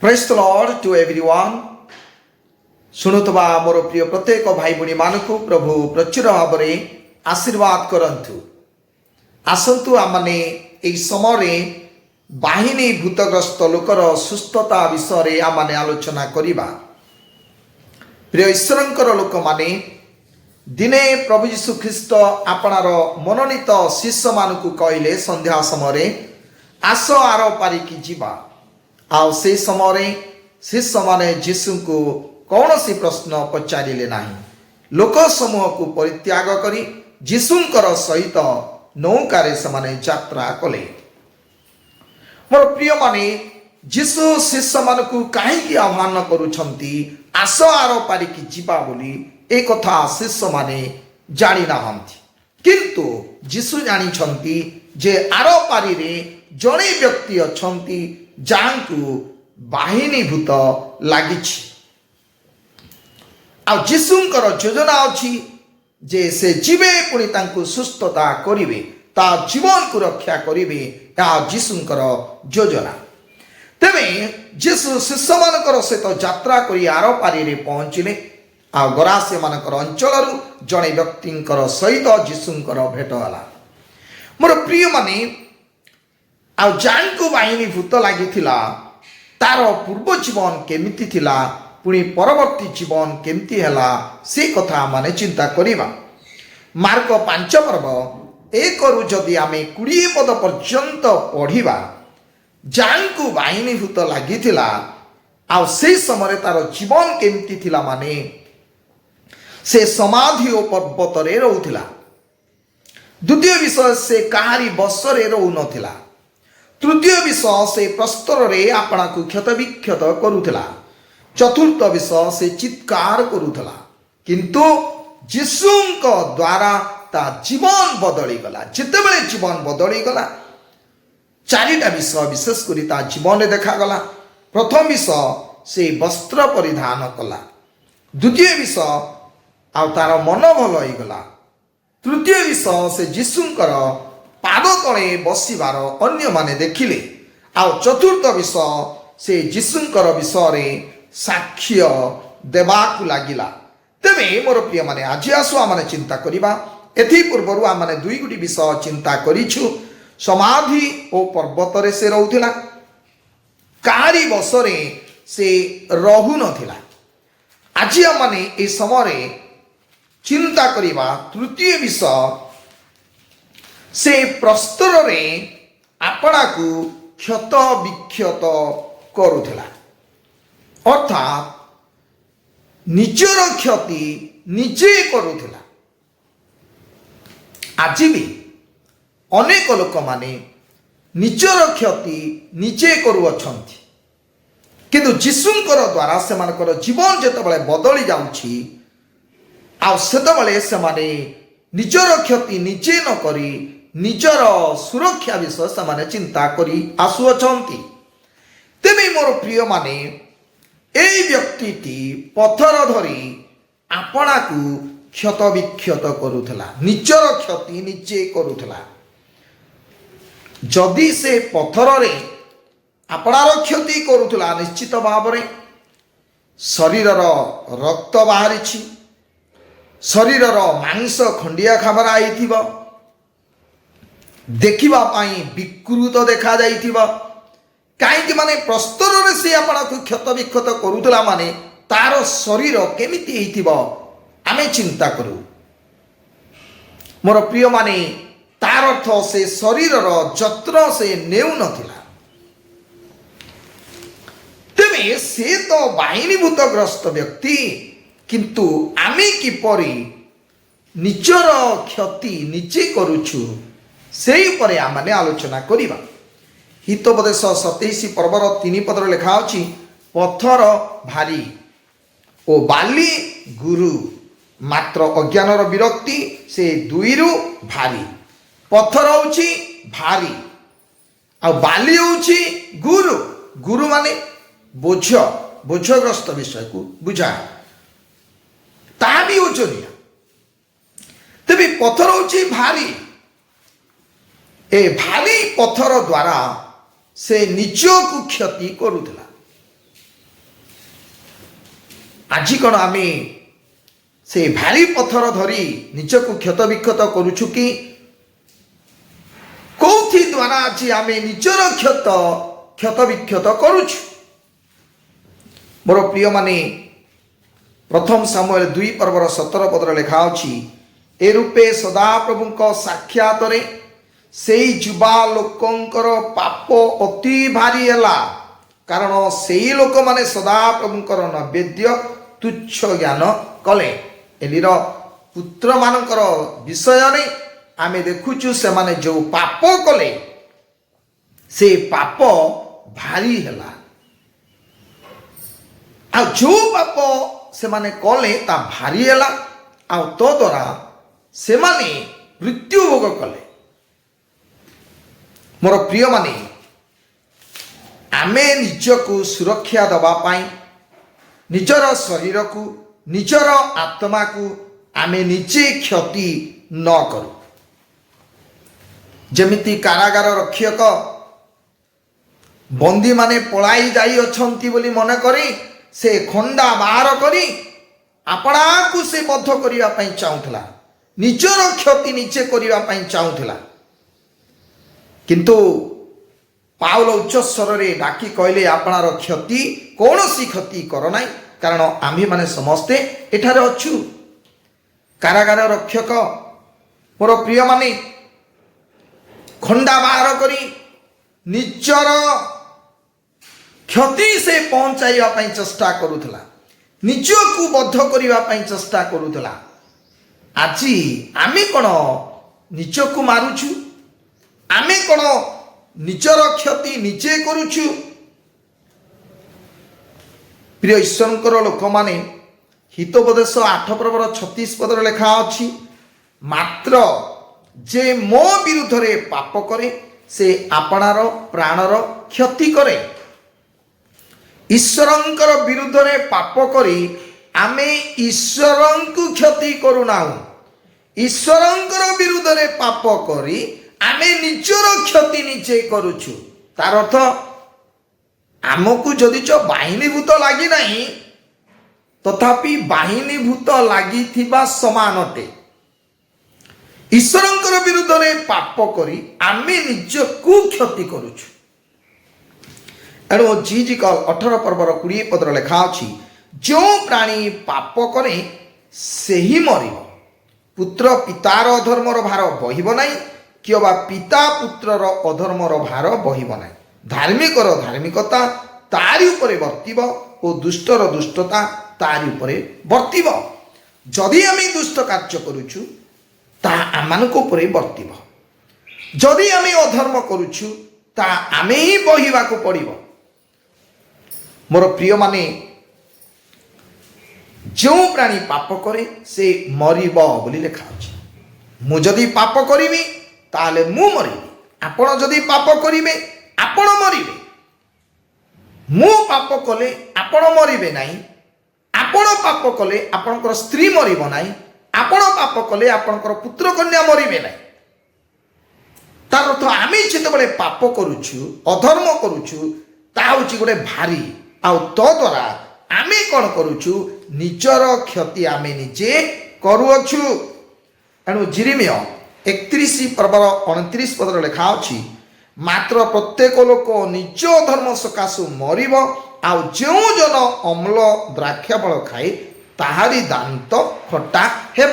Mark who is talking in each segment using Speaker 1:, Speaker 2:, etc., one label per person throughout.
Speaker 1: Praise the lord to everyone. शुणुवा मोर प्रिय प्रत्येक भाई भणी मानक प्रभु प्रचुर भाव में आशीर्वाद करंतु। आसंतु आमने एई समय बाहिनी भूतग्रस्त लोकर सुस्थता विषय आमने आलोचना करिबा। प्रिय ईश्वरंकर लोक माने दिने प्रभु यीशु ख्रीष्ट आपणार मनोनीत शिष्य मानकु कहले संध्या समय आस आर पारिकी जीवा। आउ से समय शिष्य माने जीशु को कौन सी प्रश्न पचारिले नाही। लोक समूह को परित्याग करी जीशुंकर सहित नौकारे समाने यात्रा कले। मोर प्रिय माने जीशु शिष्य मानकु काहेकि आह्वान करुछंती आस आर पारिकी जीवा बोली ए कथा शिष्य माने जानी नाहंती। किंतु जीशु जानी छंती जे आर पारी रे जणे व्यक्ति अछंती जांकु बाहिनी भूत लागिछि। आ जीशुंकर योजना अछि जे से जीवे पुणी तांकु सुस्थता करिवे ता जीवन को रक्षा करिवे। या जीशुंकर योजना तेमे जीशु शिष्य मानकर सहित यात्रा करी आर पारी रे पहुँचिले। आ गरासे मानकर अंचलरू जणे व्यक्तिंकर सहित जीशुंकर भेट होला। मोर प्रिय माने आ जांकु बाहिनी भूत लागिथिला तार पूर्व जीवन केमिति थिला पुणी परवर्ती जीवन केमिति हैला से कथा माने चिंता करिबा। मार्क 5 पर्व 1 रु जदि आमे 20 पद पर्यंत पढ़िबा जांकु बाहिनी भूत लागिथिला आ से समय तार जीवन केमिति थिला माने से समाधि ओ पर्वत रे रहउथिला। द्वितीय विषय से कहारी बसरे रहउ नथिला। तृतीय विषय से प्रस्तर रे आपना को क्षत विक्षत करुथिला। चतुर्थ विषय से चित्कार करुथिला। किंतु जीशुंक द्वारा ता जीवन बदली गला। जिते बेले जीवन बदली गला चारिटा विषय विशेष करी ता जीवन देखा गला। प्रथम विषय से वस्त्र परिधान कला। द्वितीय विषय आ तार मन भल होई गला। तृतीय विषय से जीशुंकर पाद तले बसिबार अन्य माने देखिले। आउ चतुर्थ विषय से जीशुंकर विषय साक्ष्य देवाकु लागिला। तेबे मोर प्रिय माने आज आसु आमने चिंता करिबा। एथि पूर्वरु आमने दुई गुडी विषय चिंता करिछु। समाधि ओ पर्वत रे से रहउथिला। कारी बसरे से रहु नथिला। आज आमने ए समय चिंता करिबा तृतीय विषय से प्रस्तर रे आपना को क्षत विक्षत करुथिला। अर्थात निजर क्षति निजे करुथिला। आज भी अनेक लोक माने निजर क्षति निजे करुअछंती। किंतु जीशुंकर द्वारा सेमानकर जीवन जेतेबेले बदली जाउछि आ सेतेबेले सेमाने निजर क्षति निजे न करी निजर सुरक्षा विषय से चिंता करी आसुअछंती। तेबे मोर प्रिय माने एई व्यक्तिटी पत्थर धरी आपना को क्षत विक्षत करुथला। निजर क्षति निजे करुथला। जदि से पत्थर रे आपणार क्षति करुथला निश्चित भाव में शरीरर रक्त बाहरिछि। शरीरर मांस खंडिया खाबरा आइथिबा। देखिबा पाई विकृत देखा जाइथिबा। काईकि माने प्रस्तर रे से आपना को क्षत विक्षत करुतला माने तार शरीर केमिति हेइथिबा आमे चिंता करू। मोर प्रिय माने तार अर्थ से शरीरर जत्र से नेउ नथिला। तेमे से तो बाहिनीभूतग्रस्त व्यक्ति। किंतु आमे किपरि निजर क्षति निजे करुछु सेई परे आमने आलोचना करिबा। हितोपदेश 27 पर्वर 3 पदर लेखा अछि पत्थर भारी ओ बाली गुरु मात्र अज्ञानर विरक्ति से दुईरु भारी। पत्थर होछि भारी आ बाली होछि गुरु। गुरु माने बोझ बोझग्रस्त विषय को बुझा ता भी ओजनिया। तेबे पत्थर होछि भारी। ए भारी पत्थर द्वारा से निज को क्षति करुला। ଆଜି କ'ଣ ଆମେ ସେ ଭାରି ପଥର ଧରି ନିଜକୁ କ୍ଷତ ବିକ୍ଷତ କରୁଛୁ କି? କୋଉଥି ଦ୍ୱାରା ଆଜି ଆମେ ନିଜର କ୍ଷତ ବିକ୍ଷତ କରୁଛୁ? ମୋର ପ୍ରିୟମାନେ, ପ୍ରଥମ ସାମୁଏଲ 2:17 ଲେଖା ଅଛି, ଏ ରୂପେ ସଦାପ୍ରଭୁଙ୍କ ସାକ୍ଷାତରେ ସେଇ ଯୁବା ଲୋକଙ୍କର ପାପ ଅତି ଭାରି ହେଲା, କାରଣ ସେଇ ଲୋକମାନେ ସଦାପ୍ରଭୁଙ୍କର ନୈବେଦ୍ୟ ତୁଚ୍ଛ ଜ୍ଞାନ କଲେ। ଏଲିର ପୁତ୍ରମାନଙ୍କର ବିଷୟରେ ଆମେ ଦେଖୁଛୁ, ସେମାନେ ଯେଉଁ ପାପ କଲେ ସେ ପାପ ଭାରି ହେଲା। ଆଉ ଯେଉଁ ପାପ ସେମାନେ କଲେ ତା ଭାରି ହେଲା, ଆଉ ତ ଦ୍ୱାରା ସେମାନେ ମୃତ୍ୟୁଭୋଗ କଲେ। ମୋର ପ୍ରିୟମାନେ, ଆମେ ନିଜକୁ ସୁରକ୍ଷା ଦେବା ପାଇଁ ନିଜର ଶରୀରକୁ ନିଜର ଆତ୍ମାକୁ ଆମେ ନିଜେ କ୍ଷତି ନ କରୁ। ଯେମିତି କାରାଗାର ରକ୍ଷକ ବନ୍ଦୀମାନେ ପଳାଇ ଯାଇଅଛନ୍ତି ବୋଲି ମନେ କରି ସେ ଖଣ୍ଡା ବାହାର କରି ଆପଣାକୁ ସେ ବଦ୍ଧ କରିବା ପାଇଁ ଚାହୁଁଥିଲା, ନିଜର କ୍ଷତି ନିଜେ କରିବା ପାଇଁ ଚାହୁଁଥିଲା। କିନ୍ତୁ ପାଉଲ ଉଚ୍ଚ ସ୍ୱରରେ ଡାକି କହିଲେ, ଆପଣାର କ୍ଷତି କୌଣସି କ୍ଷତି କର ନାହିଁ, କାରଣ ଆମ୍ଭେମାନେ ସମସ୍ତେ ଏଠାରେ ଅଛୁ। କାରାଗାର ରକ୍ଷକ ମୋର ପ୍ରିୟମାନେ ଖଣ୍ଡା ବାହାର କରି ନିଜର କ୍ଷତି ସେ ପହଞ୍ଚାଇବା ପାଇଁ ଚେଷ୍ଟା କରୁଥିଲା, ନିଜକୁ ବଦ୍ଧ କରିବା ପାଇଁ ଚେଷ୍ଟା କରୁଥିଲା। ଆଜି ଆମେ କ'ଣ ନିଜକୁ ମାରୁଛୁ? ଆମେ କ'ଣ ନିଜର କ୍ଷତି ନିଜେ କରୁଛୁ? ପ୍ରିୟ ଈଶ୍ୱରଙ୍କର ଲୋକମାନେ, ହିତୋପଦେଶ 8:36 ଲେଖା ଅଛି, ମାତ୍ର ଯେ ମୋ ବିରୁଦ୍ଧରେ ପାପ କରେ ସେ ଆପଣାର ପ୍ରାଣର କ୍ଷତି କରେ। ଈଶ୍ୱରଙ୍କର ବିରୁଦ୍ଧରେ ପାପ କରି ଆମେ ଈଶ୍ୱରଙ୍କୁ କ୍ଷତି କରୁନାହୁଁ। ଈଶ୍ୱରଙ୍କର ବିରୁଦ୍ଧରେ ପାପ କରି ଆମେ ନିଜର କ୍ଷତି ନିଜେ କରୁଛୁ। ତାର ଅର୍ଥ, ଆମକୁ ଯଦି ବାହିନୀଭୂତ ଲାଗିନାହିଁ, ତଥାପି ବାହିନୀଭୂତ ଲାଗିଥିବା ସମାନ ଅଟେ। ଈଶ୍ୱରଙ୍କର ବିରୁଦ୍ଧରେ ପାପ କରି ଆମେ ନିଜକୁ କ୍ଷତି କରୁଛୁ। ଏଣୁ ଜିଜିକଲ 18:20 ଲେଖା ଅଛି, ଯେଉଁ ପ୍ରାଣୀ ପାପ କରେ ସେହି ମରିବ। ପୁତ୍ର ପିତାର ଅଧର୍ମର ଭାର ବହିବ ନାହିଁ, କିମ୍ବା ପିତା ପୁତ୍ରର ଅଧର୍ମର ଭାର ବହିବ ନାହିଁ। ଧାର୍ମିକର ଧାର୍ମିକତା ତାରି ଉପରେ ବର୍ତ୍ତିବ ଓ ଦୁଷ୍ଟର ଦୁଷ୍ଟତା ତାରି ଉପରେ ବର୍ତ୍ତିବ। ଯଦି ଆମେ ଦୁଷ୍ଟ କାର୍ଯ୍ୟ କରୁଛୁ ତାହା ଆମମାନଙ୍କ ଉପରେ ବର୍ତ୍ତିବ। ଯଦି ଆମେ ଅଧର୍ମ କରୁଛୁ ତାହା ଆମେ ହିଁ ବହିବାକୁ ପଡ଼ିବ। ମୋର ପ୍ରିୟମାନେ, ଯେଉଁ ପ୍ରାଣୀ ପାପ କରେ ସେ ମରିବ ବୋଲି ଲେଖା ଅଛି। ମୁଁ ଯଦି ପାପ କରିବି ତାହେଲେ ମୁଁ ମରିବି, ଆପଣ ଯଦି ପାପ କରିବେ ଆପଣ ମରିବେ। ମୁଁ ପାପ କଲେ ଆପଣ ମରିବେ ନାହିଁ, ଆପଣ ପାପ କଲେ ଆପଣଙ୍କର ସ୍ତ୍ରୀ ମରିବ ନାହିଁ, ଆପଣ ପାପ କଲେ ଆପଣଙ୍କର ପୁତ୍ର କନ୍ୟା ମରିବେ ନାହିଁ। ତାର ଅର୍ଥ, ଆମେ ଯେତେବେଳେ ପାପ କରୁଛୁ, ଅଧର୍ମ କରୁଛୁ, ତାହା ହେଉଛି ଗୋଟେ ଭାରି। ଆଉ ତ ଦ୍ୱାରା ଆମେ କ'ଣ କରୁଛୁ? ନିଜର କ୍ଷତି ଆମେ ନିଜେ କରୁଅଛୁ। ଏଣୁ ଜିରିମିୟ 31:29 ଲେଖା ଅଛି, ମାତ୍ର ପ୍ରତ୍ୟେକ ଲୋକ ନିଜ ଧର୍ମ ସକାଶୁ ମରିବ, ଆଉ ଯେଉଁ ଜନ ଅମ୍ଳ ଦ୍ରାକ୍ଷା ଫଳ ଖାଏ ତାହାରି ଦାନ୍ତ ଖଟା ହେବ।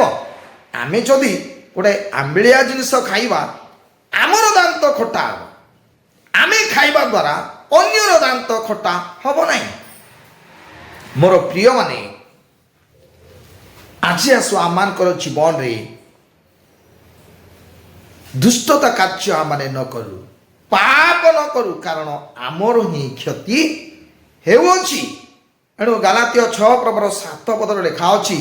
Speaker 1: ଆମେ ଯଦି ଗୋଟେ ଆମ୍ବିଳିଆ ଜିନିଷ ଖାଇବା, ଆମର ଦାନ୍ତ ଖଟା ହେବ। ଆମେ ଖାଇବା ଦ୍ୱାରା ଅନ୍ୟର ଦାନ୍ତ ଖଟା ହେବ ନାହିଁ। ମୋର ପ୍ରିୟମାନେ, ଆଜି ଆସୁ ଆମମାନଙ୍କର ଜୀବନରେ ଦୁଷ୍ଟତା କାର୍ଯ୍ୟ ଆମେ ନ କରୁ, ପାପ ନ କରୁ, କାରଣ ଆମର ହିଁ କ୍ଷତି ହେଉଅଛି। ଏଣୁ ଗାଲାତୀୟ 6:7 ଲେଖା ଅଛି,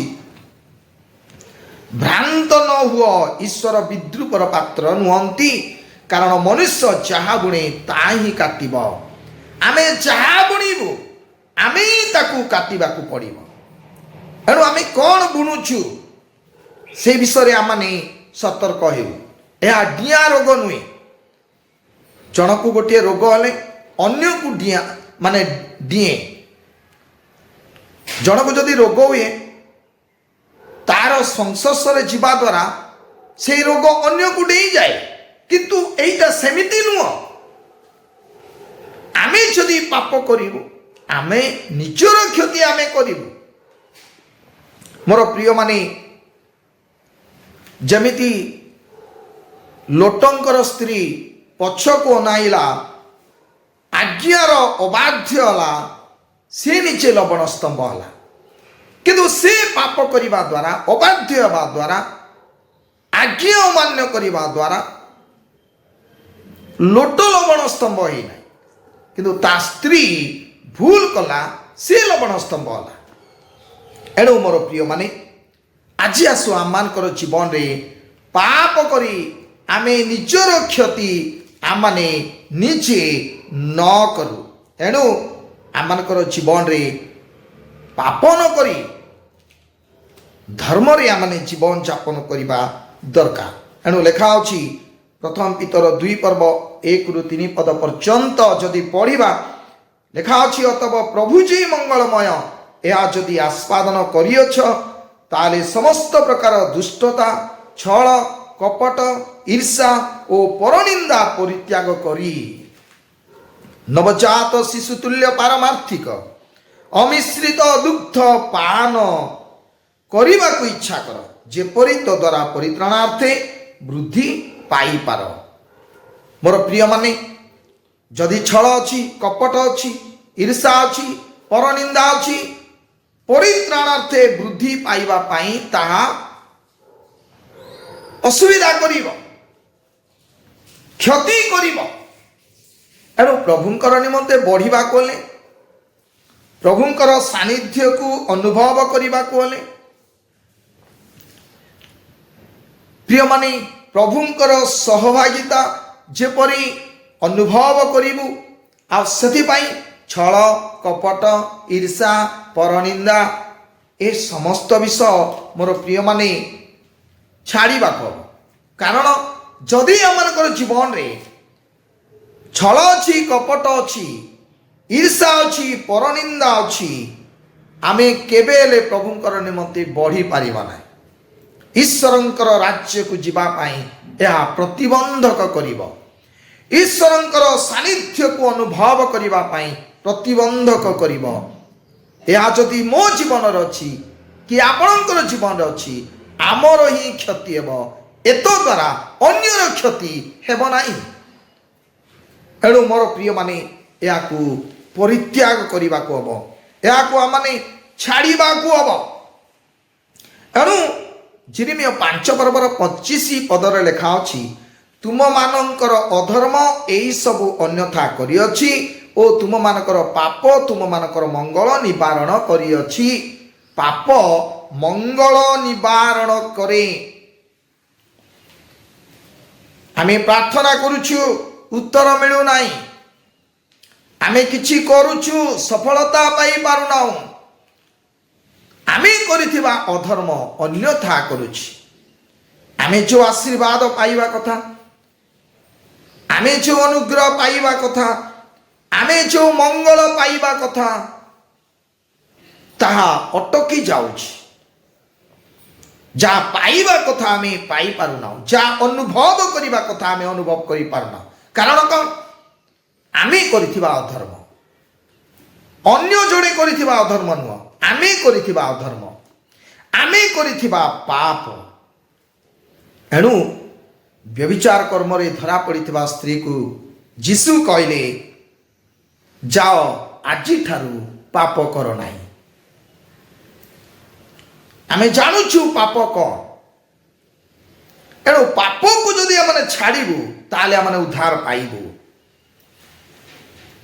Speaker 1: ଭ୍ରାନ୍ତ ନ ହୁଅ, ଈଶ୍ୱର ବିଦ୍ରୂପର ପାତ୍ର ନୁହନ୍ତି, କାରଣ ମନୁଷ୍ୟ ଯାହା ବୁଣେ ତାହା ହିଁ କାଟିବ। ଆମେ ଯାହା ବୁଣିବୁ ଆମେ ହିଁ ତାକୁ କାଟିବାକୁ ପଡ଼ିବ। ଏଣୁ ଆମେ କ'ଣ ବୁଣୁଛୁ ସେ ବିଷୟରେ ଆମେ ସତର୍କ ହେଉ। ଏହା ଡିଆଁ ରୋଗ ନୁହେଁ। ଜଣକୁ ଗୋଟିଏ ରୋଗ ହେଲେ ଅନ୍ୟକୁ ଡିଏଁ। ଜଣକୁ ଯଦି ରୋଗ ହୁଏ ତାର ସଂସ୍ପର୍ଶରେ ଯିବା ଦ୍ୱାରା ସେଇ ରୋଗ ଅନ୍ୟକୁ ଡେଇଁଯାଏ, କିନ୍ତୁ ଏଇଟା ସେମିତି ନୁହଁ। ଆମେ ଯଦି ପାପ କରିବୁ ଆମେ ନିଜର କ୍ଷତି ଆମେ କରିବୁ। ମୋର ପ୍ରିୟମାନେ, ଯେମିତି ଲୋଟଙ୍କର ସ୍ତ୍ରୀ ପଛକୁ ଅନାଇଲା, ଆଜ୍ଞାର ଅବାଧ୍ୟ ହେଲା, ସେ ନିଜେ ଲବଣ ସ୍ତମ୍ଭ ହେଲା। କିନ୍ତୁ ସେ ପାପ କରିବା ଦ୍ୱାରା, ଅବାଧ୍ୟ ହେବା ଦ୍ୱାରା, ଆଜ୍ଞା ଅମାନ୍ୟ କରିବା ଦ୍ୱାରା ଲୋଟ ଲବଣ ସ୍ତମ୍ଭ ହେଇନାହିଁ, କିନ୍ତୁ ତା ସ୍ତ୍ରୀ ଭୁଲ କଲା, ସେ ଲବଣ ସ୍ତମ୍ଭ ହେଲା। ଏଣୁ ମୋର ପ୍ରିୟମାନେ, ଆଜି ଆସୁ ଆମମାନଙ୍କର ଜୀବନରେ ପାପ କରି ଆମେ ନିଜର କ୍ଷତି ଆମମାନେ ନିଜେ ନ କରୁ। ଏଣୁ ଆମମାନଙ୍କର ଜୀବନରେ ପାପ ନ କରି ଧର୍ମରେ ଆମମାନେ ଜୀବନ ଯାପନ କରିବା ଦରକାର। ଏଣୁ ଲେଖା ଅଛି ପ୍ରଥମ ପିତର 2 ପର୍ବ 1-3 ପଦ ପର୍ଯ୍ୟନ୍ତ ଯଦି ପଢ଼ିବା, ଲେଖା ଅଛି ଅତବ ପ୍ରଭୁ ଯେ ମଙ୍ଗଳମୟ, ଏହା ଯଦି ଆସ୍ୱାଦନ କରିଅଛ, ତାହେଲେ ସମସ୍ତ ପ୍ରକାର ଦୁଷ୍ଟତା, ଛଳ, କପଟ, ଈର୍ଷା ଓ ପରନିନ୍ଦା ପରିତ୍ୟାଗ କରି ନବଜାତ ଶିଶୁ ତୁଲ୍ୟ ପାରମାର୍ଥିକ ଅମିଶ୍ରିତ ଦୁଗ୍ଧ ପାନ କରିବାକୁ ଇଚ୍ଛା କର, ଯେପରି ତଦ୍ୱାରା ପରିତ୍ରାଣାର୍ଥେ ବୃଦ୍ଧି ପାଇପାର। ମୋର ପ୍ରିୟମାନେ, ଯଦି ଛଳ ଅଛି, କପଟ ଅଛି, ଈର୍ଷା ଅଛି, ପରନିନ୍ଦା ଅଛି, ପରିତ୍ରାଣାର୍ଥେ ବୃଦ୍ଧି ପାଇବା ପାଇଁ ତାହା ଅସୁବିଧା କରିବ, କ୍ଷତି କରିବ। ଏଣୁ ପ୍ରଭୁଙ୍କର ନିମନ୍ତେ ବଢ଼ିବାକୁ ହେଲେ, ପ୍ରଭୁଙ୍କର ସାନ୍ନିଧ୍ୟକୁ ଅନୁଭବ କରିବାକୁ ହେଲେ, ପ୍ରିୟମାନେ, ପ୍ରଭୁଙ୍କର ସହଭାଗିତା ଯେପରି ଅନୁଭବ କରିବୁ, ଆଉ ସେଥିପାଇଁ ଛଳ, କପଟ, ଈର୍ଷା, ପରନିନ୍ଦା ଏ ସମସ୍ତ ବିଷୟ ମୋର ପ୍ରିୟମାନେ ଛାଡ଼ିବାକୁ ହେବ। କାରଣ ଯଦି ଆମମାନଙ୍କର ଜୀବନରେ ଛଳ ଅଛି, କପଟ ଅଛି, ଈର୍ଷା ଅଛି, ପରନିନ୍ଦା ଅଛି, ଆମେ କେବେ ହେଲେ ପ୍ରଭୁଙ୍କର ନିମନ୍ତେ ବଢ଼ିପାରିବା ନାହିଁ। ଈଶ୍ୱରଙ୍କର ରାଜ୍ୟକୁ ଯିବା ପାଇଁ ଏହା ପ୍ରତିବନ୍ଧକ କରିବ। ଈଶ୍ୱରଙ୍କର ସାନ୍ନିଧ୍ୟକୁ ଅନୁଭବ କରିବା ପାଇଁ ପ୍ରତିବନ୍ଧକ କରିବ। ଏହା ଯଦି ମୋ ଜୀବନରେ ଅଛି କି ଆପଣଙ୍କର ଜୀବନରେ ଅଛି, ଆମର ହିଁ କ୍ଷତି ହେବ, ଏତଦ୍ୱାରା ଅନ୍ୟର କ୍ଷତି ହେବ ନାହିଁ। ଏଣୁ ମୋର ପ୍ରିୟମାନେ, ଏହାକୁ ପରିତ୍ୟାଗ କରିବାକୁ ହେବ, ଏହାକୁ ଆମମାନେ ଛାଡ଼ିବାକୁ ହେବ। ଏଣୁ ଯେରେମିୟା 5 ପର୍ବର 25 ପଦରେ ଲେଖା ଅଛି, ତୁମମାନଙ୍କର ଅଧର୍ମ ଏହିସବୁ ଅନ୍ୟଥା କରିଅଛି ଓ ତୁମମାନଙ୍କର ପାପ ତୁମମାନଙ୍କର ମଙ୍ଗଳ ନିବାରଣ କରିଅଛି। ପାପ ମଙ୍ଗଳ ନିବାରଣ କରେ। ଆମେ ପ୍ରାର୍ଥନା କରୁଛୁ, ଉତ୍ତର ମିଳୁନାହିଁ, ଆମେ କିଛି କରୁଛୁ, ସଫଳତା ପାଇପାରୁନାହୁଁ, ଆମେ କରିଥିବା ଅଧର୍ମ ଅନ୍ୟଥା କରୁଛି। ଆମେ ଯେଉଁ ଆଶୀର୍ବାଦ ପାଇବା କଥା, ଆମେ ଯେଉଁ ଅନୁଗ୍ରହ ପାଇବା କଥା, ଆମେ ଯେଉଁ ମଙ୍ଗଳ ପାଇବା କଥା, ତାହା ଅଟକି ଯାଉଛି। ଯାହା ପାଇବା କଥା ଆମେ ପାଇପାରୁନାହୁଁ, ଯାହା ଅନୁଭବ କରିବା କଥା ଆମେ ଅନୁଭବ କରିପାରୁନାହୁଁ। କାରଣ କ'ଣ? ଆମେ କରିଥିବା ଅଧର୍ମ, ଅନ୍ୟ ଜଣେ କରିଥିବା ଅଧର୍ମ ନୁହଁ, ଆମେ କରିଥିବା ଅଧର୍ମ, ଆମେ କରିଥିବା ପାପ। ଏଣୁ ବ୍ୟଭିଚାର କର୍ମରେ ଧରା ପଡ଼ିଥିବା ସ୍ତ୍ରୀକୁ ଯୀଶୁ କହିଲେ, ଯାଅ, ଆଜିଠାରୁ ପାପ କର ନାହିଁ। ଆମେ ଜାଣୁଛୁ ପାପ କ'ଣ। ଏଣୁ ପାପକୁ ଯଦି ଆମେ ଛାଡ଼ିବୁ, ତାହେଲେ ଆମେ ଉଦ୍ଧାର ପାଇବୁ।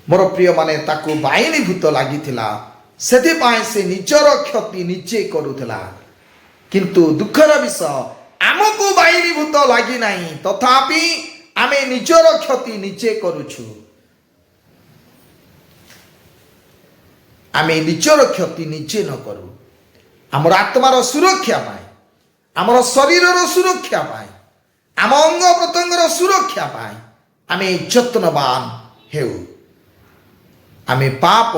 Speaker 1: ମୋର ପ୍ରିୟମାନେ, ତାକୁ ବାଇନି ଭୂତ ଲାଗିଥିଲା, ସେଥିପାଇଁ ସେ ନିଜର କ୍ଷତି ନିଜେ କରୁଥିଲା। କିନ୍ତୁ ଦୁଃଖର ବିଷୟ, ଆମକୁ ବାଇନି ଭୂତ ଲାଗିନାହିଁ, ତଥାପି ଆମେ ନିଜର କ୍ଷତି ନିଜେ କରୁଛୁ। ଆମେ ନିଜର କ୍ଷତି ନିଜେ ନ କରୁ, ଆମର ଆତ୍ମାର ସୁରକ୍ଷା ପାଇଁ, ଆମର ଶରୀରର ସୁରକ୍ଷା ପାଇଁ, ଆମ ଅଙ୍ଗ ପ୍ରତ୍ୟଙ୍ଗର ସୁରକ୍ଷା ପାଇଁ ଆମେ ଯତ୍ନବାନ ହେଉ। ଆମେ ପାପ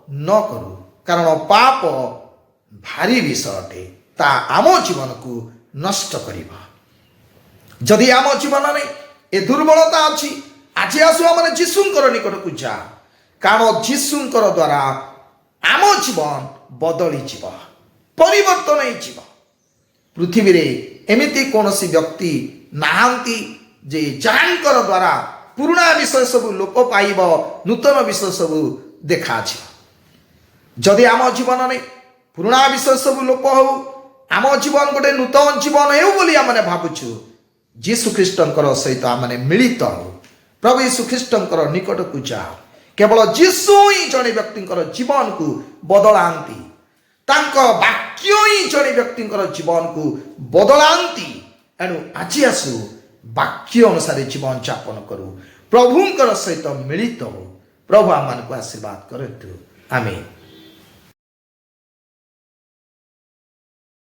Speaker 1: ନ କରୁ, କାରଣ ପାପ ଭାରି ବିଷୟ ଅଟେ। ତା ଆମ ଜୀବନକୁ ନଷ୍ଟ କରିବ। ଯଦି ଆମ ଜୀବନରେ ଏ ଦୁର୍ବଳତା ଅଛି, ଆଜି ଆସୁ ଆମେ ଯୀଶୁଙ୍କର ନିକଟକୁ ଯା, କାରଣ ଯୀଶୁଙ୍କର ଦ୍ୱାରା ଆମ ଜୀବନ ବଦଳିଯିବ, ପରିବର୍ତ୍ତନ ହେଇଯିବ। ପୃଥିବୀରେ ଏମିତି କୌଣସି ବ୍ୟକ୍ତି ନାହାନ୍ତି ଯେ ଯାହାଙ୍କର ଦ୍ୱାରା ପୁରୁଣା ବିଷୟ ସବୁ ଲୋପ ପାଇବ, ନୂତନ ବିଷୟ ସବୁ ଦେଖାଯିବ। ଯଦି ଆମ ଜୀବନରେ ପୁରୁଣା ବିଷୟ ସବୁ ଲୋପ ହଉ, ଆମ ଜୀବନ ଗୋଟେ ନୂତନ ଜୀବନ ହେଉ ବୋଲି ଆମେ ଭାବୁଛୁ, ଯୀଶୁଖ୍ରୀଷ୍ଟଙ୍କର ସହିତ ଆମେ ମିଳିତ ହଉ, ପ୍ରଭୁ ଯୀଶୁଖ୍ରୀଷ୍ଟଙ୍କର ନିକଟକୁ ଯାଅ। କେବଳ ଯୀଶୁ ହିଁ ଜଣେ ବ୍ୟକ୍ତିଙ୍କର ଜୀବନକୁ ବଦଳାନ୍ତି। ତାଙ୍କ ବାକ୍ୟ ହିଁ ଜଣେ ବ୍ୟକ୍ତିଙ୍କର ଜୀବନକୁ ବଦଳାନ୍ତି। ଏଣୁ ଆଜି ଆସୁ ବାକ୍ୟ ଅନୁସାରେ ଜୀବନ ଯାପନ କରୁ, ପ୍ରଭୁଙ୍କର ସହିତ ମିଳିତ ହଉ। ପ୍ରଭୁ ଆମମାନଙ୍କୁ ଆଶୀର୍ବାଦ କରନ୍ତୁ। ଆମେନ୍।